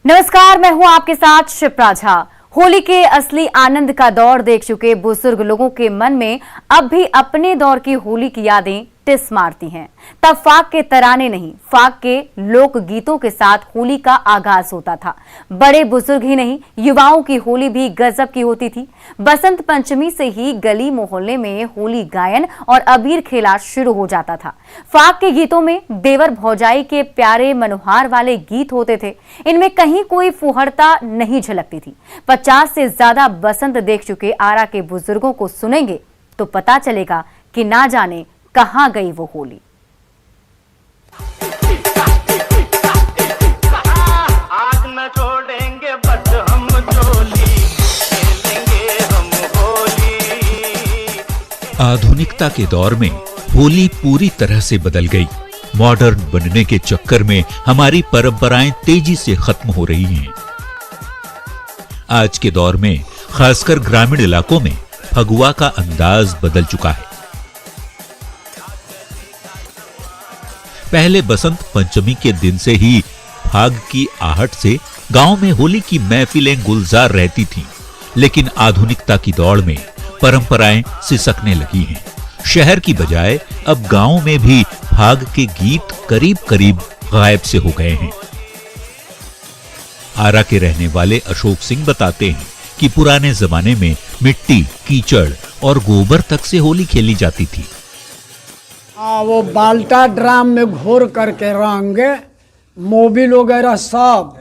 नमस्कार, मैं हूं आपके साथ शिप्रा झा। होली के असली आनंद का दौर देख चुके बुजुर्ग लोगों के मन में अब भी अपने दौर की होली की यादें टिस मारती हैं। तब फाग के तराने नहीं, फाग के लोक गीतों के साथ होली का आगाज होता था। बड़े बुजुर्ग ही नहीं, युवाओं की होली भी गजब की होती थी। बसंत पंचमी से ही गली मोहल्ले में होली गायन और अबीर खेला शुरू हो जाता था। फाग के गीतों में देवर भौजाई के प्यारे मनोहार वाले गीत होते थे। इनमें कहीं कोई फुहड़ता नहीं झलकती थी। 50 से ज्यादा बसंत देख चुके आरा के बुजुर्गों को सुनेंगे तो पता चलेगा कि ना जाने कहां गई वो होली। आज न छोड़ेंगे बस हम झोली, खेलेंगे हम होली। आधुनिकता के दौर में होली पूरी तरह से बदल गई। मॉडर्न बनने के चक्कर में हमारी परंपराएं तेजी से खत्म हो रही हैं। आज के दौर में खासकर ग्रामीण इलाकों में फगुआ का अंदाज बदल चुका है। पहले बसंत पंचमी के दिन से ही फाग की आहट से गांव में होली की महफिलें गुलजार रहती थीं, लेकिन आधुनिकता की दौड़ में परंपराएं सिसकने लगी हैं। शहर की बजाय अब गांव में भी फाग के गीत करीब करीब गायब से हो गए हैं। आरा के रहने वाले अशोक सिंह बताते हैं कि पुराने जमाने में मिट्टी, कीचड़ और गोबर तक से होली खेली जाती थी। वो बाल्टा ड्राम में घोर करके रंग मोबिल वगैरह सब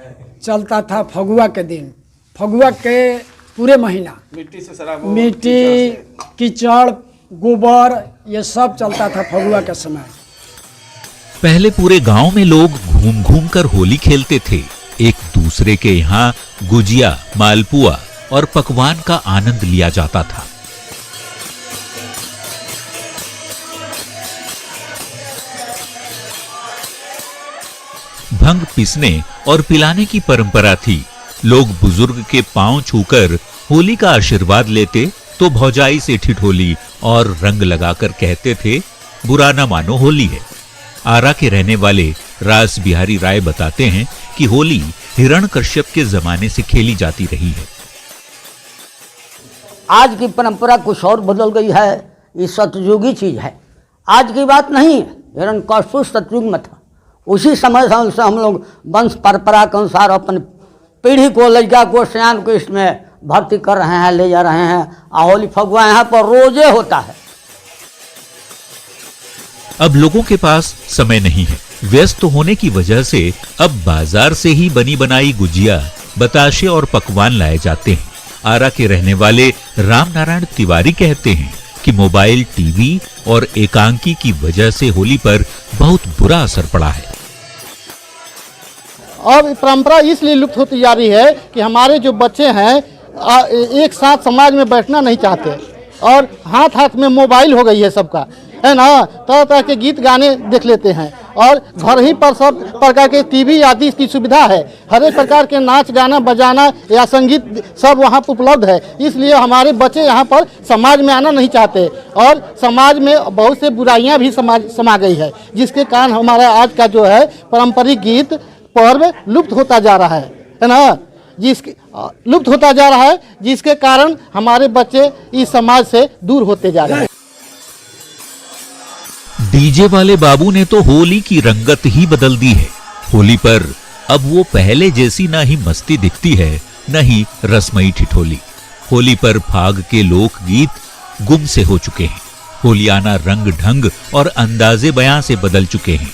चलता था फगुआ के दिन। फगुआ के पूरे महीना मिट्टी, कीचड़, गोबर ये सब चलता था फगुआ के समय। पहले पूरे गांव में लोग घूम घूम कर होली खेलते थे। एक दूसरे के यहाँ गुजिया, मालपुआ और पकवान का आनंद लिया जाता था। भंग पीसने और पिलाने की परंपरा थी। लोग बुजुर्ग के पांव छूकर होली का आशीर्वाद लेते तो भौजाई से ठिठोली और रंग लगाकर कहते थे, बुरा न मानो होली है। आरा के रहने वाले रास बिहारी राय बताते हैं कि होली हिरण्यकश्यप के जमाने से खेली जाती रही है। आज की परंपरा कुछ और बदल गई है। ये सतयुगी चीज है, आज की बात नहीं है। हिरण्यकश्यप सतयुग में था। उसी समय से हम लोग वंश परंपरा के अनुसार अपन पीढ़ी को, लड़का को, सयान को इसमें भर्ती कर रहे हैं, ले जा रहे हैं। होली फगुआ यहाँ पर रोजे होता है। अब लोगों के पास समय नहीं है। व्यस्त होने की वजह से अब बाजार से ही बनी बनाई गुजिया, बताशे और पकवान लाए जाते हैं। आरा के रहने वाले राम नारायण तिवारी कहते हैं कि मोबाइल, टीवी और एकांकी की वजह से होली पर बहुत बुरा असर पड़ा है। अब परंपरा इसलिए लुप्त होती जा रही है कि हमारे जो बच्चे हैं एक साथ समाज में बैठना नहीं चाहते और हाथ हाथ में मोबाइल हो गई है सबका, है ना। तरह तरह के गीत गाने देख लेते हैं और घर ही पर सब प्रकार के टीवी आदि की सुविधा है। हर एक प्रकार के नाच गाना बजाना या संगीत सब वहाँ पर उपलब्ध है। इसलिए हमारे बच्चे यहाँ पर समाज में आना नहीं चाहते और समाज में बहुत से बुराइयाँ भी समा गई है, जिसके कारण हमारा आज का जो है पारंपरिक गीत पर्व लुप्त होता जा रहा है ना। लुप्त होता जा रहा है, जिसके कारण हमारे बच्चे इस समाज से दूर होते जा रहे हैं। डीजे वाले बाबू ने तो होली की रंगत ही बदल दी है। होली पर अब वो पहले जैसी ना ही मस्ती दिखती है, न ही रसमई ठिठोली। होली पर फाग के लोकगीत गुम से हो चुके हैं। होलियाना रंग ढंग और अंदाजे बयां से बदल चुके हैं।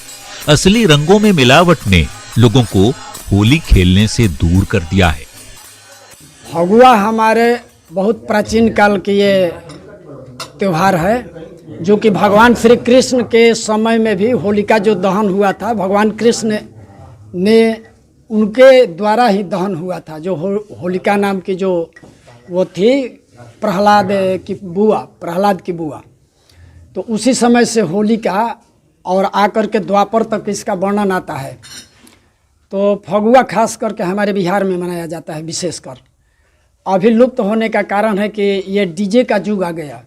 असली रंगों में मिलावट ने लोगों को होली खेलने से दूर कर दिया है। फगुआ हमारे बहुत प्राचीन काल की ये त्योहार है, जो कि भगवान श्री कृष्ण के समय में भी होलिका जो दहन हुआ था, भगवान कृष्ण ने उनके द्वारा ही दहन हुआ था। जो होलिका नाम की जो वो थी प्रहलाद की बुआ, तो उसी समय से होलिका और आकर के द्वापर तक इसका वर्णन आता है। तो फगुआ खास करके हमारे बिहार में मनाया जाता है विशेषकर। अभी लुप्त होने का कारण है कि ये डीजे का युग आ गया,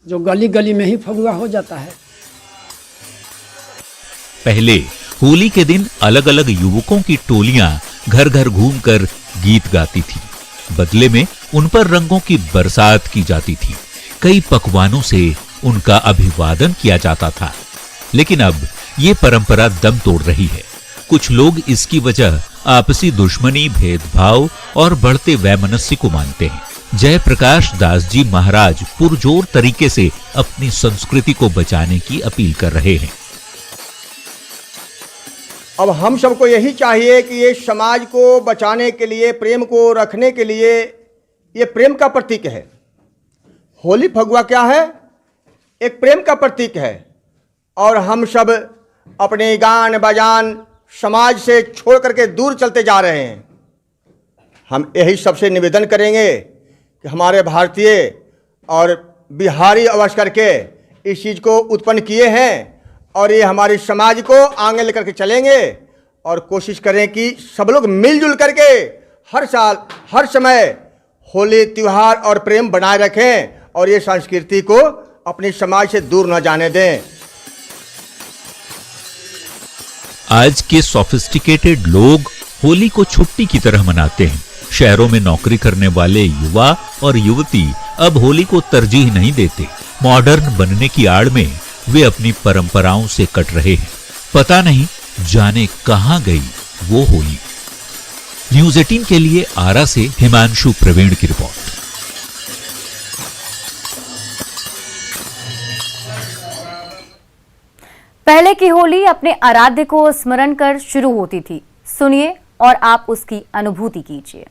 जो गली गली में ही फगुआ हो जाता है। पहले होली के दिन अलग अलग युवकों की टोलियां घर घर घूमकर गीत गाती थी। बदले में उन पर रंगों की बरसात की जाती थी। कई पकवानों से उनका अभिवादन किया जाता था। लेकिन अब ये परंपरा दम तोड़ रही है। कुछ लोग इसकी वजह आपसी दुश्मनी, भेदभाव और बढ़ते वैमनस्य को मानते हैं। जयप्रकाश दास जी महाराज पुरजोर तरीके से अपनी संस्कृति को बचाने की अपील कर रहे हैं। अब हम सबको यही चाहिए कि ये समाज को बचाने के लिए, प्रेम को रखने के लिए, ये प्रेम का प्रतीक है। होली फगुआ क्या है? एक प्रेम का प्रतीक है। और हम सब अपने गान बजान समाज से छोड़ करके दूर चलते जा रहे हैं। हम यही सबसे निवेदन करेंगे कि हमारे भारतीय और बिहारी अवश्य करके इस चीज़ को उत्पन्न किए हैं और ये हमारे समाज को आगे लेकर के चलेंगे। और कोशिश करें कि सब लोग मिलजुल करके हर साल हर समय होली त्यौहार और प्रेम बनाए रखें और ये संस्कृति को अपने समाज से दूर न जाने दें। आज के सोफिस्टिकेटेड लोग होली को छुट्टी की तरह मनाते हैं। शहरों में नौकरी करने वाले युवा और युवती अब होली को तरजीह नहीं देते। मॉडर्न बनने की आड़ में वे अपनी परंपराओं से कट रहे हैं। पता नहीं जाने कहां गई वो होली। न्यूज़ 18 के लिए आरा से हिमांशु प्रवीण की रिपोर्ट। पहले की होली अपने आराध्य को स्मरण कर शुरू होती थी। सुनिए और आप उसकी अनुभूति कीजिए।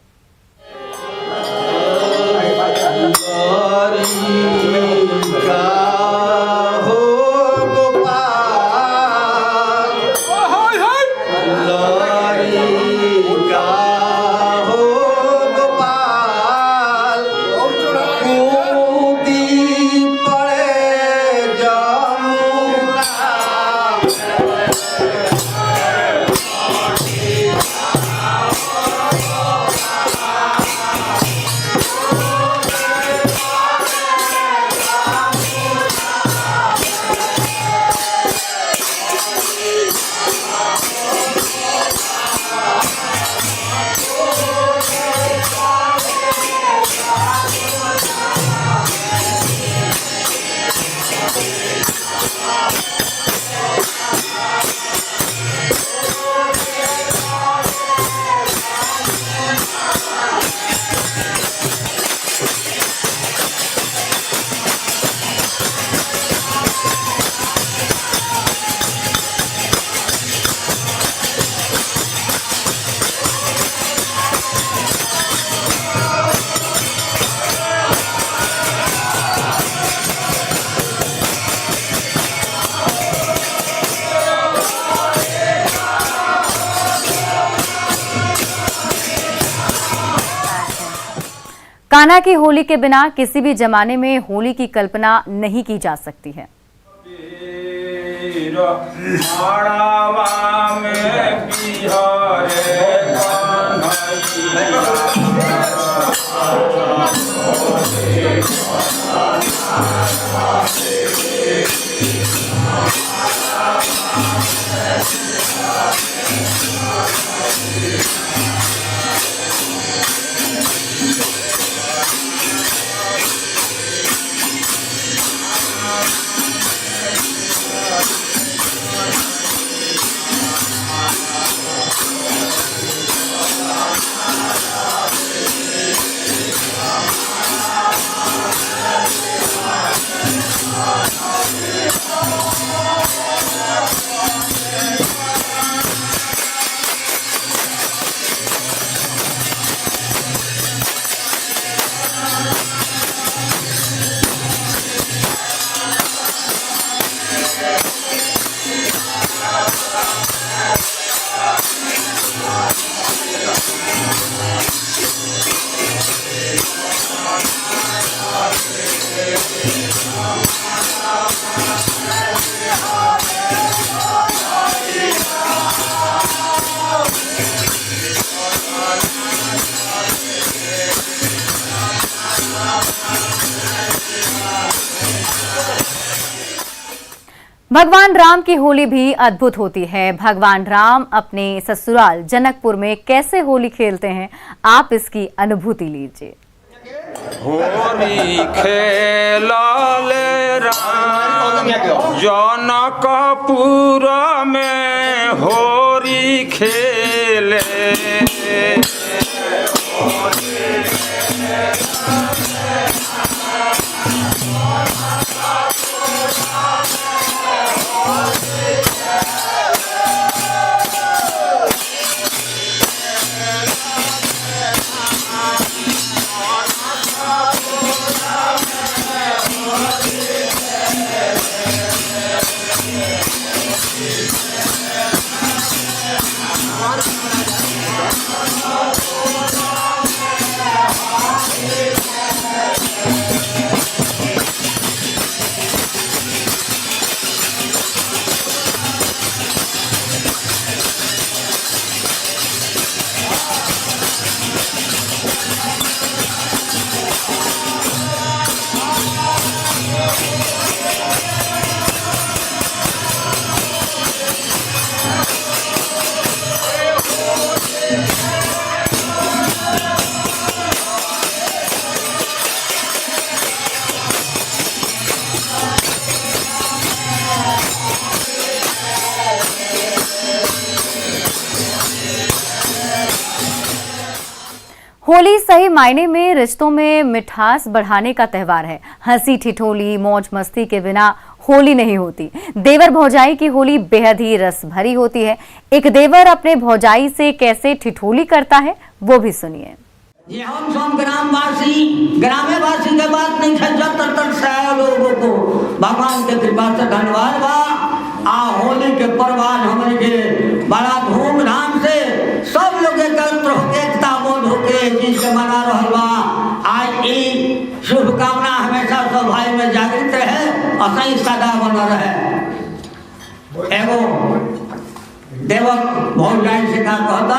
कान्हा की होली के बिना किसी भी जमाने में होली की कल्पना नहीं की जा सकती है। भगवान राम की होली भी अद्भुत होती है। भगवान राम अपने ससुराल जनकपुर में कैसे होली खेलते हैं, आप इसकी अनुभूति लीजिए। होली खेलाले राम जनकपुर में होली खेले। होली सही मायने में रिश्तों में मिठास बढ़ाने का त्यौहार है। हंसी ठिठोली मौज मस्ती के बिना होली नहीं होती। देवर भौजाई की होली बेहद ही रस भरी होती है। एक देवर अपने भौजाई से कैसे ठिठोली करता है वो भी सुनिए। ये हम सब ग्रामवासी के बात नहीं है, जब तक लोगों को भगवान के कृपा से धन्यवाद बा। होली के पर्व हमारे के बड़ा धूमधाम से सब लोग एकत्र होकर एकता बोध होकर चीज के मना रहा बा। आज ये शुभकामना हमेशा सब भाई में जागृत रहे और सही सदा बना रहे। एगो देवक भौजाई से का कहता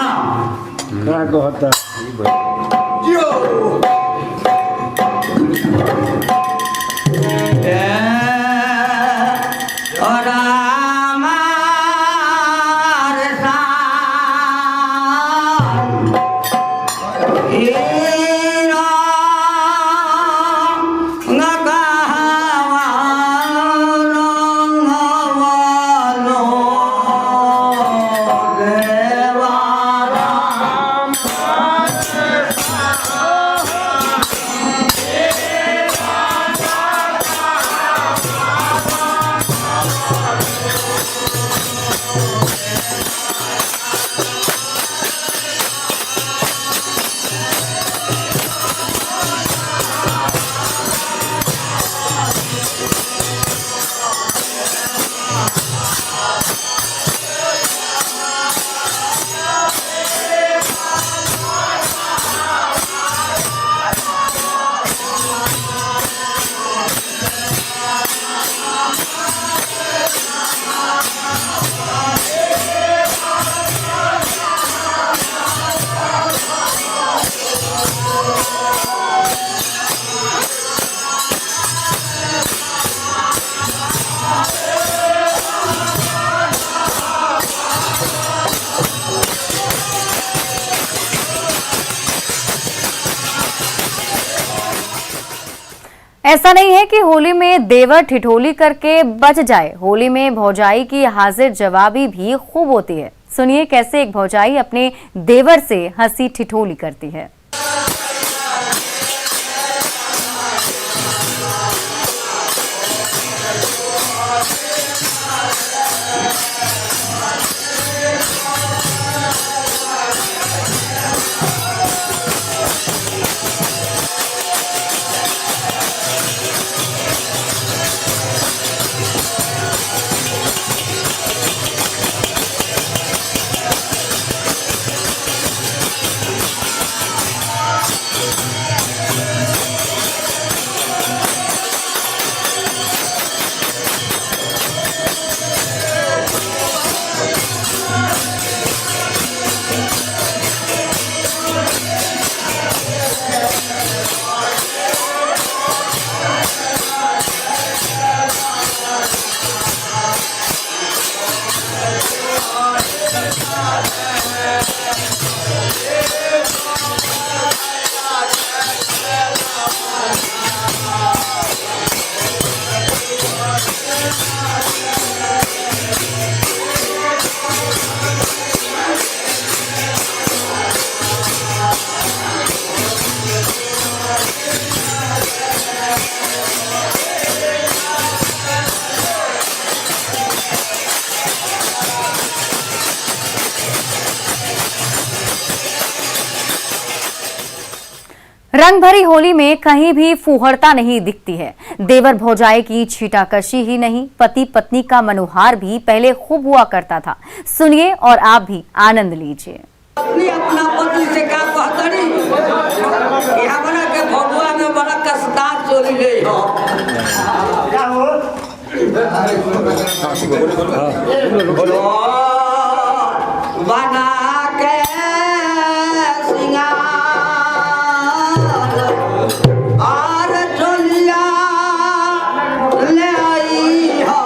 ऐसा नहीं है कि होली में देवर ठिठोली करके बच जाए। होली में भौजाई की हाजिर जवाबी भी खूब होती है। सुनिए कैसे एक भौजाई अपने देवर से हंसी ठिठोली करती है। रंग भरी होली में कहीं भी फूहड़ता नहीं दिखती है। देवर भौजाई की छीटाकशी ही नहीं, पति पत्नी का मनोहार भी पहले खूब हुआ करता था। सुनिए और आप भी आनंद लीजिए। अपना पति से का कहतरी कि हमरा के भगवा में बड़ा कसदार चोरी ले हो बना के सिंगार और चोलिया ले आई हो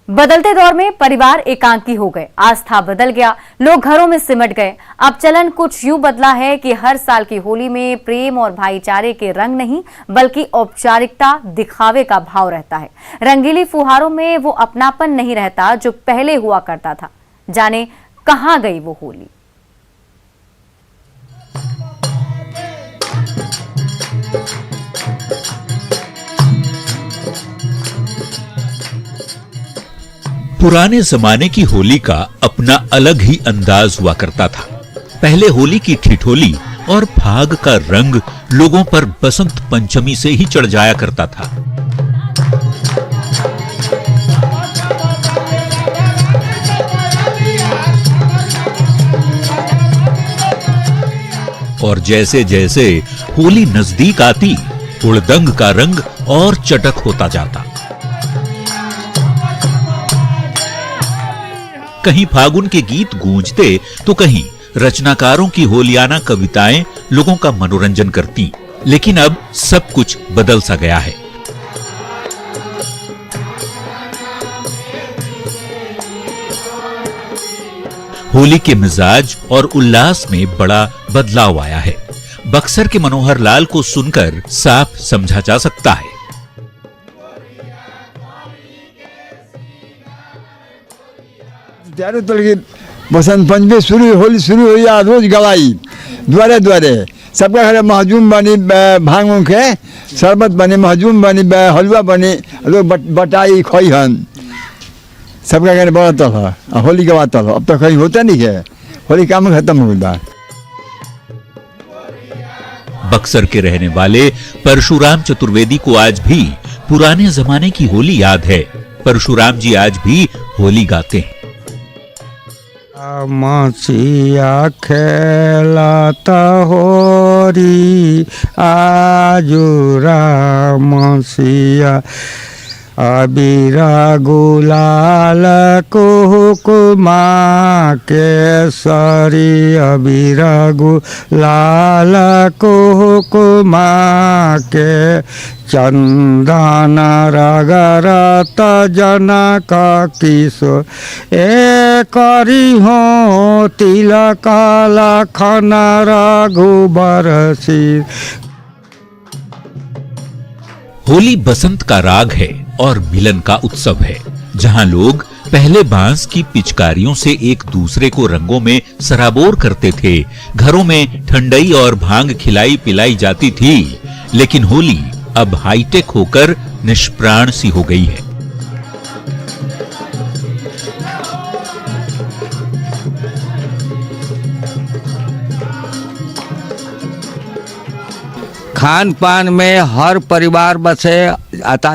बदलते दौर में परिवार एकांकी हो गए, आस्था बदल गया, लोग घरों में सिमट गए। अब चलन कुछ यूं बदला है कि हर साल की होली में प्रेम और भाईचारे के रंग नहीं बल्कि औपचारिकता, दिखावे का भाव रहता है। रंगीली फुहारों में वो अपनापन नहीं रहता जो पहले हुआ करता था। जाने कहां गई वो होली। पुराने जमाने की होली का अपना अलग ही अंदाज हुआ करता था। पहले होली की ठिठोली और फाग का रंग लोगों पर बसंत पंचमी से ही चढ़ जाया करता था। और जैसे जैसे होली नजदीक आती, हुड़दंग का रंग और चटक होता जाता। कहीं फागुन के गीत गूंजते तो कहीं रचनाकारों की होलियाना कविताएं लोगों का मनोरंजन करती। लेकिन अब सब कुछ बदल सा गया है। होली के मिजाज और उल्लास में बड़ा बदलाव आया है। बक्सर के मनोहर लाल को सुनकर साफ समझा जा सकता है। बसंत पंचमी शुरू होली शुरू हुई, रोज गवाई द्वारे द्वारे सबका घर महजूम बनी, भांग के शरबत बने, महजूम बनी, हलवा बने, लोग बटाई खोई हन, सबका घर बड़ा तल होली गवा तल। अब तो कहीं होता नहीं है, होली काम खत्म हो गया। बक्सर के रहने वाले परशुराम चतुर्वेदी को आज भी पुराने जमाने की होली याद है। परशुराम जी आज भी होली गाते हैं। मसिया खेलता होरी आजुरा मसिया अबीरा गुलाल कुकुमा केसरी अबीरा गुलाल कुकुमा के चंदन रगरत जनक किशोर ए करी हो तिलक लखन रघुबर सिर। होली बसंत का राग है और मिलन का उत्सव है, जहां लोग पहले बांस की पिचकारियों से एक दूसरे को रंगों में सराबोर करते थे। घरों में ठंडई और भांग खिलाई पिलाई जाती थी। लेकिन होली अब हाईटेक होकर निष्प्राण सी हो गई है। खान पान में हर परिवार बसे आता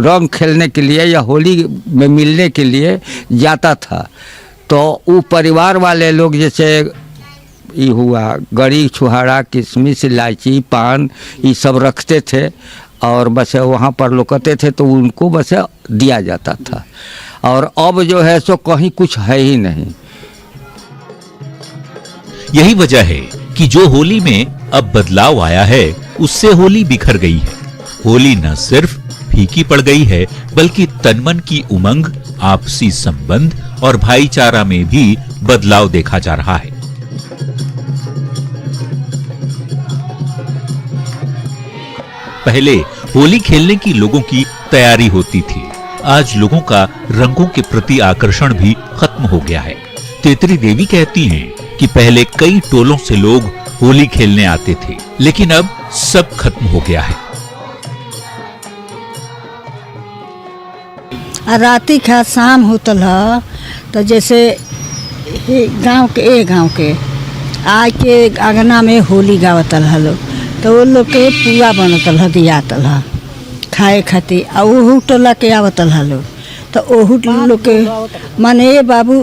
रंग खेलने के लिए या होली में मिलने के लिए जाता था। तो वो परिवार वाले लोग जैसे ये हुआ गरी छुहाड़ा किशमिश इलायची पान ये सब रखते थे और बस वहाँ पर लुकते थे तो उनको बस दिया जाता था। और अब जो है सो कहीं कुछ है ही नहीं। यही वजह है कि जो होली में अब बदलाव आया है उससे होली बिखर गई है। होली न सिर्फ फीकी पड़ गई है, बल्कि तनमन की उमंग, आपसी संबंध और भाईचारा में भी बदलाव देखा जा रहा है। पहले होली खेलने की लोगों की तैयारी होती थी। आज लोगों का रंगों के प्रति आकर्षण भी खत्म हो गया है। तेतरी देवी कहती हैं कि पहले कई टोलों से लोग होली खेलने आते थे, लेकिन अब सब खत्म हो गया है। राती का शाम होतल है तो जैसे गांव के आके आंगना में होली गावतल है लोग, तो वो लोग के पुआ बनतल है, दियातल है खाए खातिर। आ ओहू टोला के आवतल है लोग, तो ओहू लोग के माने बाबू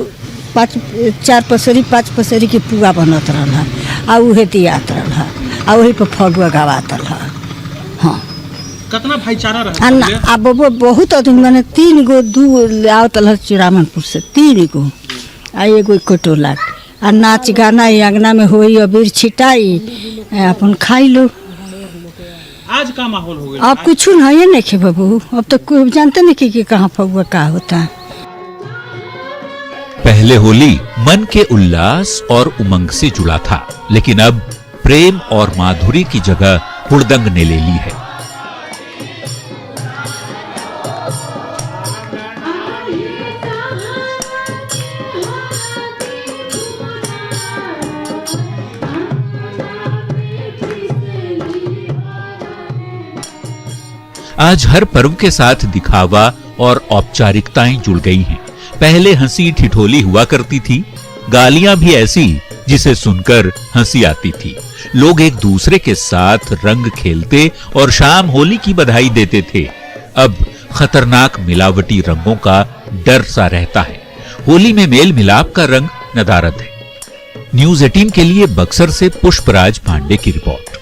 5 पसरी के पुआ बनत रहा, आ उहे दियात रहा, आ वही पर फगुआ गावातल है। हाँ, कितना भाईचारा रहा? अब बहुत आदमी माने 3 गो 2 आवतल है चिरामनपुर से, 3 गो आ एगो टोला। आ नाच गाना अंगना में होई, अबीर छिटाई, अपन खाई लो। आज का माहौल हो गया? अब कुछ नहीं है नहीं बाबू, अब तो कोई जानते नहीं कि कहाँ फगुआ का होता है। पहले होली मन के उल्लास और उमंग से जुड़ा था, लेकिन अब प्रेम और माधुरी की जगह हुड़दंग ने ले ली है। आज हर पर्व के साथ दिखावा और औपचारिकताएं जुड़ गई हैं। पहले हंसी ठिठोली हुआ करती थी, गालियां भी ऐसी जिसे सुनकर हंसी आती थी। लोग एक दूसरे के साथ रंग खेलते और शाम होली की बधाई देते थे। अब खतरनाक मिलावटी रंगों का डर सा रहता है। होली में मेल मिलाप का रंग नदारद है। न्यूज़ 18 के लिए बक्सर से पुष्पराज पांडे की रिपोर्ट।